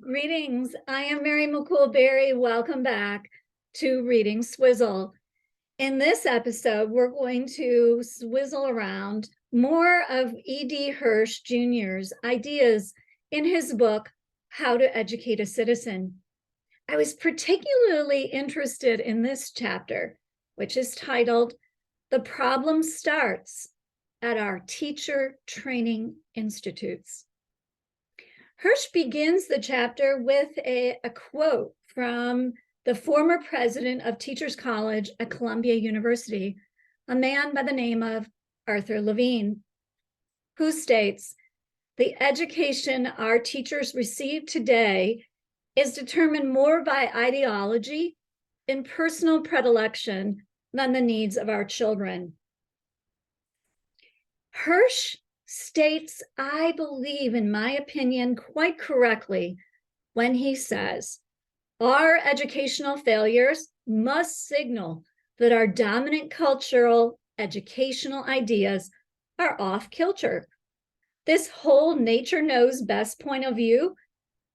Greetings. I am Mary MCCOOL Berry. Welcome back to Reading Swizzle. In this episode, we're going to swizzle around more of E.D. Hirsch Jr.'s ideas in his book, How to Educate a Citizen. I was particularly interested in this chapter, which is titled, The Problem Starts at Our Teacher Training Institutes. Hirsch begins the chapter with a quote from the former president of Teachers College at Columbia University, a man by the name of Arthur Levine, who states, "The education our teachers receive today is determined more by ideology and personal predilection than the needs of our children." Hirsch states, I believe, in my opinion, quite correctly when he says, our educational failures must signal that our dominant cultural educational ideas are off kilter. This whole nature knows best point of view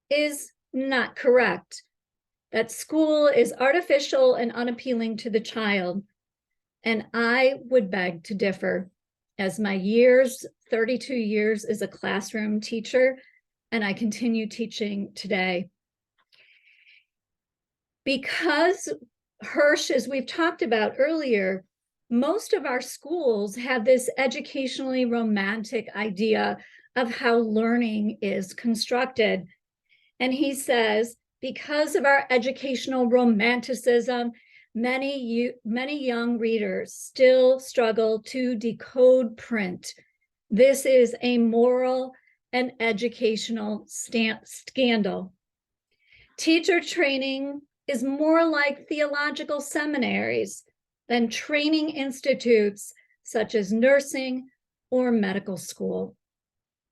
is not correct, that school is artificial and unappealing to the child. And I would beg to differ, as my 32 years as a classroom teacher, and I continue teaching today. Because Hirsch, as we've talked about earlier, most of our schools have this educationally romantic idea of how learning is constructed. And he says, because of our educational romanticism, many young readers still struggle to decode print. This is a moral and educational scandal. Teacher training is more like theological seminaries than training institutes such as nursing or medical school.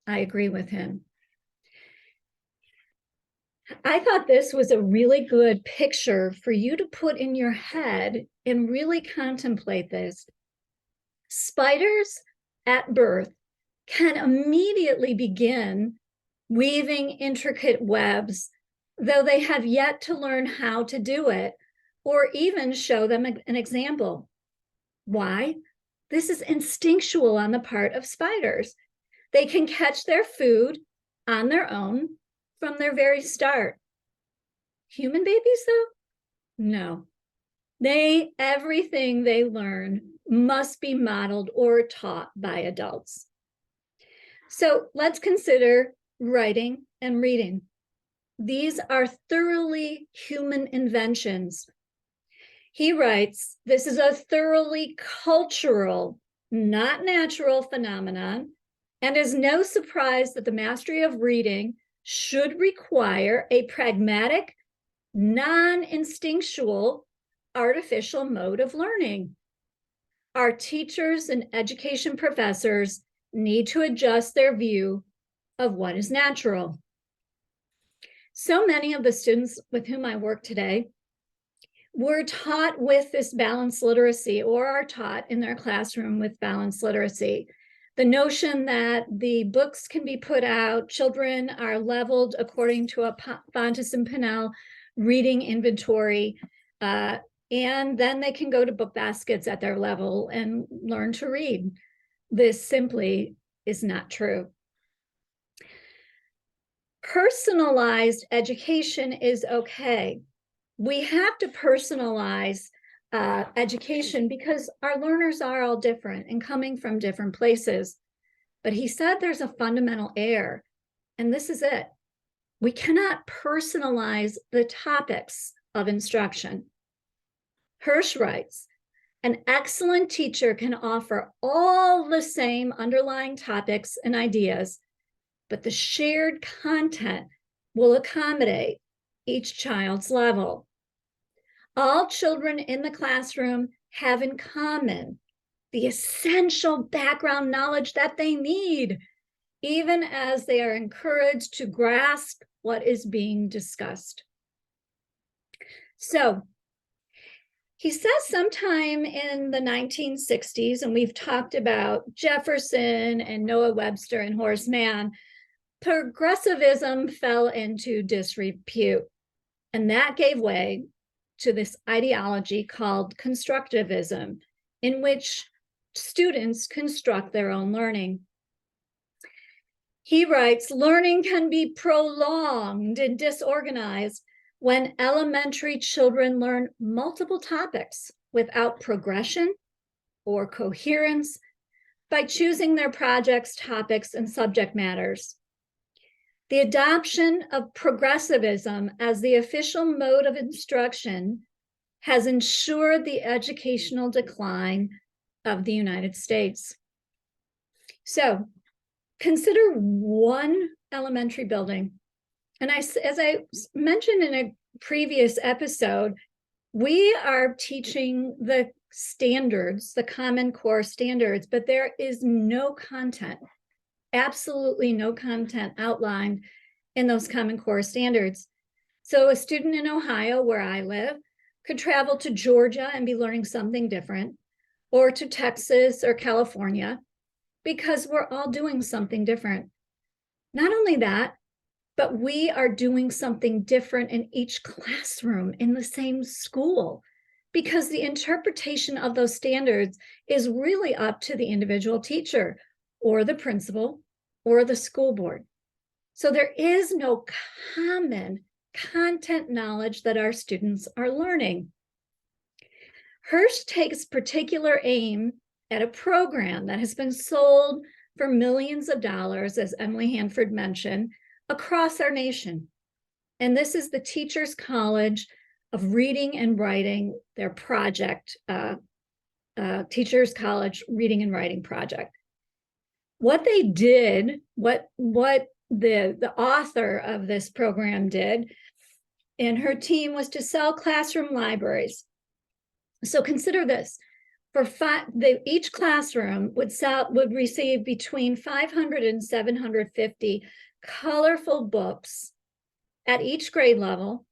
I agree with him. I thought this was a really good picture for you to put in your head and really contemplate this. Spiders at birth can immediately begin weaving intricate webs, though they have yet to learn how to do it or even show them an example. Why? This is instinctual on the part of spiders. They can catch their food on their own from their very start. Human babies, though? No. Everything they learn must be modeled or taught by adults. So let's consider writing and reading. These are thoroughly human inventions. He writes, this is a thoroughly cultural, not natural phenomenon, and is no surprise that the mastery of reading should require a pragmatic, non-instinctual, artificial mode of learning. Our teachers and education professors need to adjust their view of what is natural. So many of the students with whom I work today were taught with this balanced literacy, or are taught in their classroom with balanced literacy. The notion that the books can be put out, children are leveled according to a Fontes and Pinnell reading inventory, and then they can go to book baskets at their level and learn to read. This simply is not true. Personalized education is okay. We have to personalize education because our learners are all different and coming from different places. But he said there's a fundamental error, and this is it. We cannot personalize the topics of instruction. Hirsch writes, an excellent teacher can offer all the same underlying topics and ideas, but the shared content will accommodate each child's level. All children in the classroom have in common the essential background knowledge that they need, even as they are encouraged to grasp what is being discussed. So he says sometime in the 1960s, and we've talked about Jefferson and Noah Webster and Horace Mann, progressivism fell into disrepute, and that gave way to this ideology called constructivism, in which students construct their own learning. He writes, learning can be prolonged and disorganized when elementary children learn multiple topics without progression or coherence by choosing their projects, topics, and subject matters. The adoption of progressivism as the official mode of instruction has ensured the educational decline of the United States. So consider one elementary building. And as I mentioned in a previous episode, we are teaching the standards, the Common Core standards, but there is no content, absolutely no content outlined in those Common Core standards. So a student in Ohio, where I live, could travel to Georgia and be learning something different, or to Texas or California, because we're all doing something different. Not only that, but we are doing something different in each classroom in the same school, because the interpretation of those standards is really up to the individual teacher or the principal or the school board. So there is no common content knowledge that our students are learning. Hirsch takes particular aim at a program that has been sold for millions of dollars, as Emily Hanford mentioned, across our nation. And this is the Teachers College of Reading and Writing, their project, Teachers College Reading and Writing Project. What they did, what the author of this program did, and her team, was to sell classroom libraries. So consider this: for each classroom would receive between 500 and 750 colorful books at each grade level,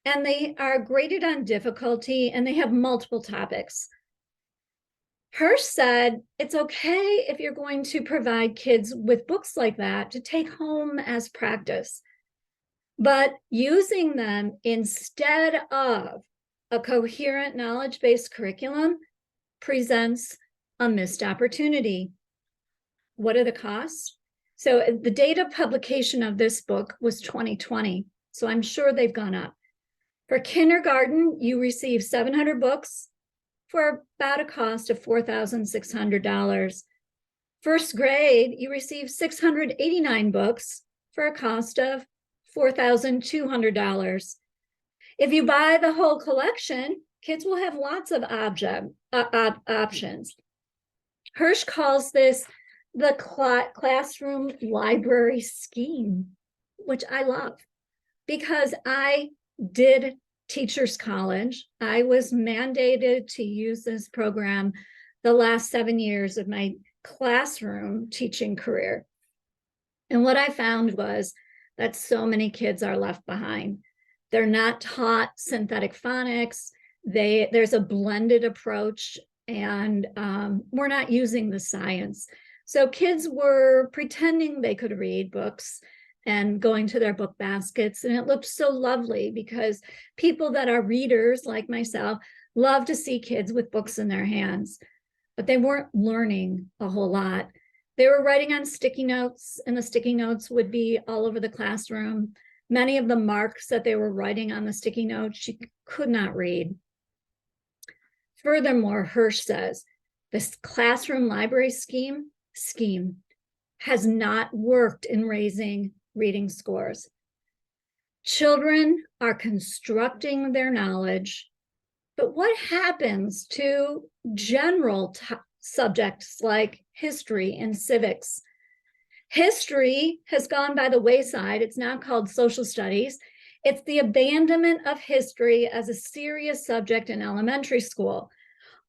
and they are graded on difficulty, and they have multiple topics. Hirsch said it's okay if you're going to provide kids with books like that to take home as practice, but using them instead of a coherent knowledge-based curriculum presents a missed opportunity. What are the costs? So the date of publication of this book was 2020, so I'm sure they've gone up. For kindergarten, you receive 700 books for about a cost of $4,600. First grade, you receive 689 books for a cost of $4,200. If you buy the whole collection, kids will have lots of options. Hirsch calls this the classroom library scheme, which I love, because I did Teachers College. I was mandated to use this program the last 7 years of my classroom teaching career. And what I found was that so many kids are left behind. They're not taught synthetic phonics. There's a blended approach, and we're not using the science. So kids were pretending they could read books and going to their book baskets. And it looked so lovely, because people that are readers like myself love to see kids with books in their hands, but they weren't learning a whole lot. They were writing on sticky notes, and the sticky notes would be all over the classroom. Many of the marks that they were writing on the sticky notes, she could not read. Furthermore, Hirsch says, this classroom library scheme has not worked in raising reading scores. Children are constructing their knowledge, but what happens to general subjects like history and civics? History has gone by the wayside. It's now called social studies. It's the abandonment of history as a serious subject in elementary school.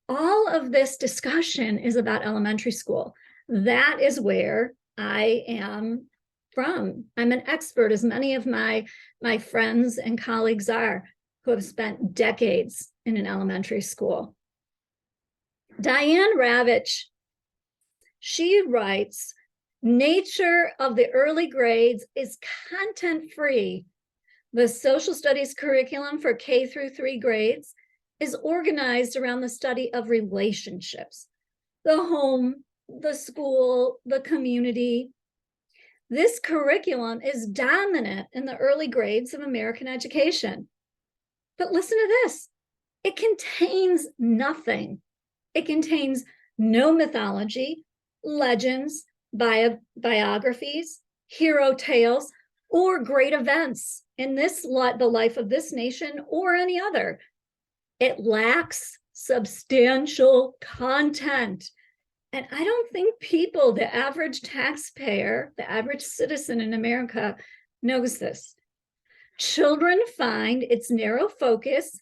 All of this discussion is about elementary school. That is where I am from. I'm an expert, as many of my friends and colleagues are, who have spent decades in an elementary school. Diane Ravitch, she writes Nature of the early grades is content-free. The social studies curriculum for K through 3 grades is organized around the study of relationships, the home, the school, the community. This curriculum is dominant in the early grades of American education. But listen to this. It contains nothing. It contains no mythology, legends, biographies, hero tales, or great events in the life of this nation or any other. It lacks substantial content. And I don't think people, the average taxpayer, the average citizen in America, knows this. Children find its narrow focus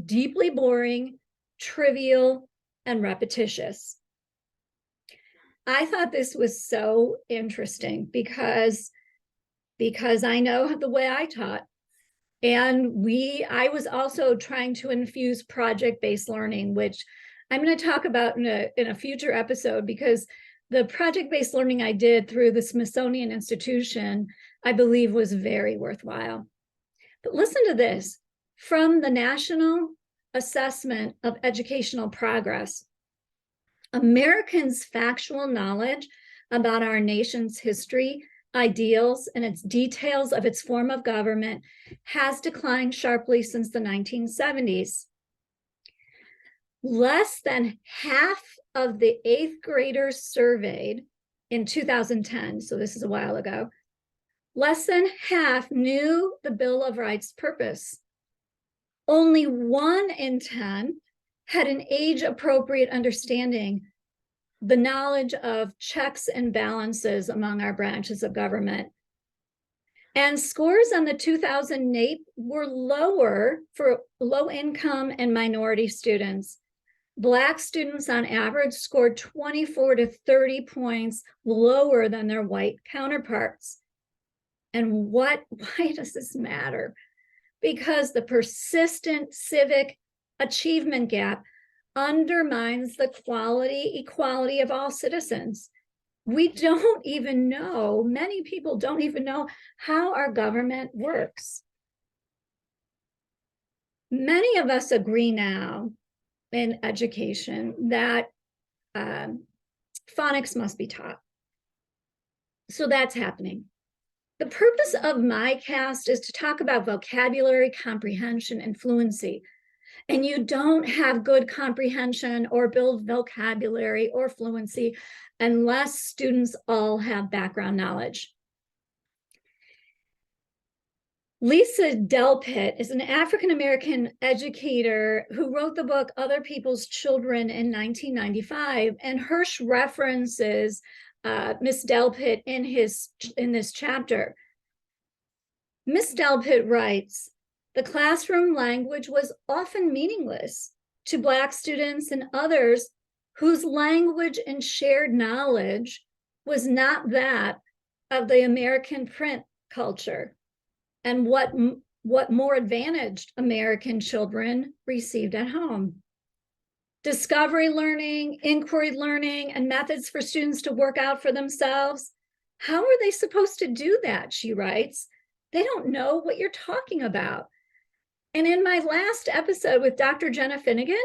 deeply boring, trivial, and repetitious. I thought this was so interesting because I know the way I taught. And I was also trying to infuse project-based learning, which I'm going to talk about in a future episode, because the project-based learning I did through the Smithsonian Institution, I believe, was very worthwhile. But listen to this. From the National Assessment of Educational Progress, Americans' factual knowledge about our nation's history, ideals, and its details of its form of government has declined sharply since the 1970s. Less than half of the 8th graders surveyed in 2010, so this is a while ago, less than half knew the Bill of Rights purpose. Only 1 in 10 had an age-appropriate understanding, the knowledge of checks and balances among our branches of government. And scores on the 2000 NAEP were lower for low-income and minority students. Black students on average scored 24 to 30 points lower than their white counterparts. And why does this matter? Because the persistent civic achievement gap undermines the equality of all citizens. We don't even know, many people don't even know how our government works. Many of us agree now in education that phonics must be taught. So that's happening. The purpose of my cast is to talk about vocabulary, comprehension, and fluency. And you don't have good comprehension or build vocabulary or fluency unless students all have background knowledge. Lisa Delpit is an African-American educator who wrote the book Other People's Children in 1995, and Hirsch references Miss Delpit in this chapter. Miss Delpit writes, "The classroom language was often meaningless to Black students and others whose language and shared knowledge was not that of the American print culture and what more advantaged American children received at home. Discovery learning, inquiry learning, and methods for students to work out for themselves. How are they supposed to do that?" she writes. "They don't know what you're talking about." And in my last episode with Dr. Jenna Finnegan,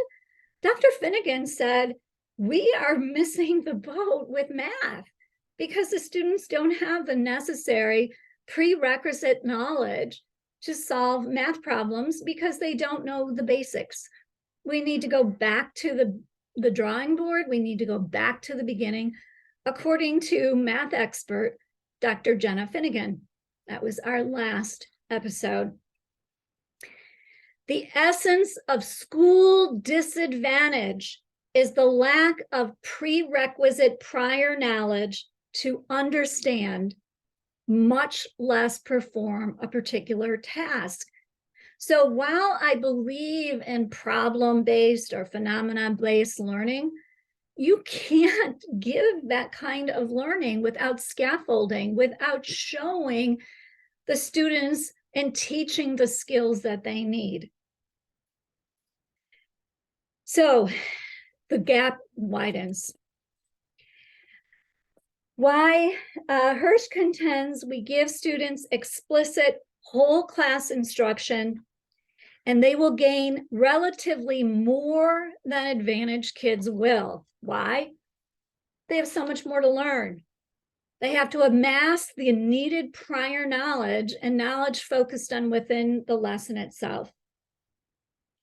Dr. Finnegan said, we are missing the boat with math because the students don't have the necessary prerequisite knowledge to solve math problems because they don't know the basics. We need to go back to the drawing board. We need to go back to the beginning, according to math expert, Dr. Jenna Finnegan. That was our last episode. The essence of school disadvantage is the lack of prerequisite prior knowledge to understand, much less perform a particular task. So while I believe in problem-based or phenomenon-based learning, you can't give that kind of learning without scaffolding, without showing the students and teaching the skills that they need. So the gap widens. Why Hirsch contends we give students explicit whole class instruction and they will gain relatively more than advantaged kids will. Why? They have so much more to learn. They have to amass the needed prior knowledge and knowledge focused on within the lesson itself.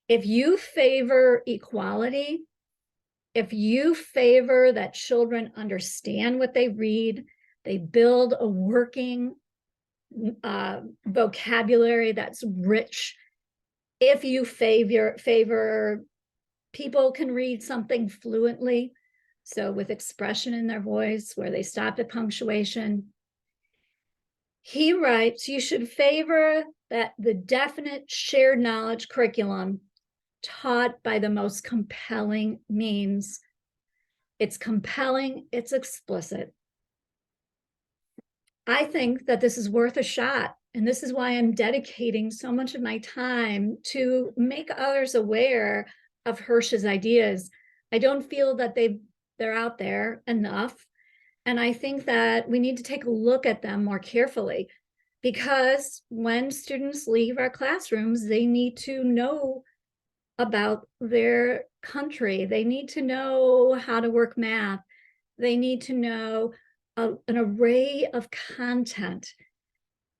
If you favor equality, if you favor that children understand what they read, they build a working vocabulary that's rich. If you favor people can read something fluently, so with expression in their voice, where they stop at punctuation. He writes, you should favor that the definite shared knowledge curriculum taught by the most compelling means. It's compelling, it's explicit. I think that this is worth a shot. And this is why I'm dedicating so much of my time to make others aware of Hirsch's ideas. I don't feel that they're out there enough. And I think that we need to take a look at them more carefully, because when students leave our classrooms, they need to know about their country. They need to know how to work math. They need to know an array of content.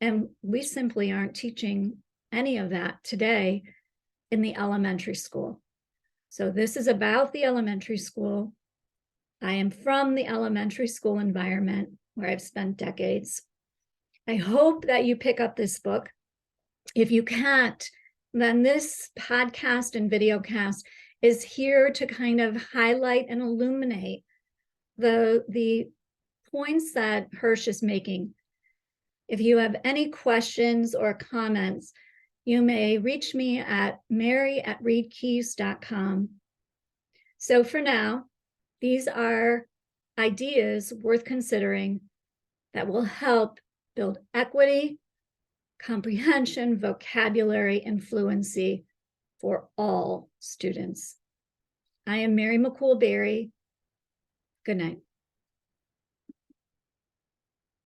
And we simply aren't teaching any of that today in the elementary school. So this is about the elementary school. I am from the elementary school environment where I've spent decades. I hope that you pick up this book. If you can't, then this podcast and videocast is here to kind of highlight and illuminate the points that Hirsch is making. If you have any questions or comments, you may reach me at mary@readkeys.com. So for now, these are ideas worth considering that will help build equity, comprehension, vocabulary, and fluency for all students. I am Mary McCool Berry. Good night.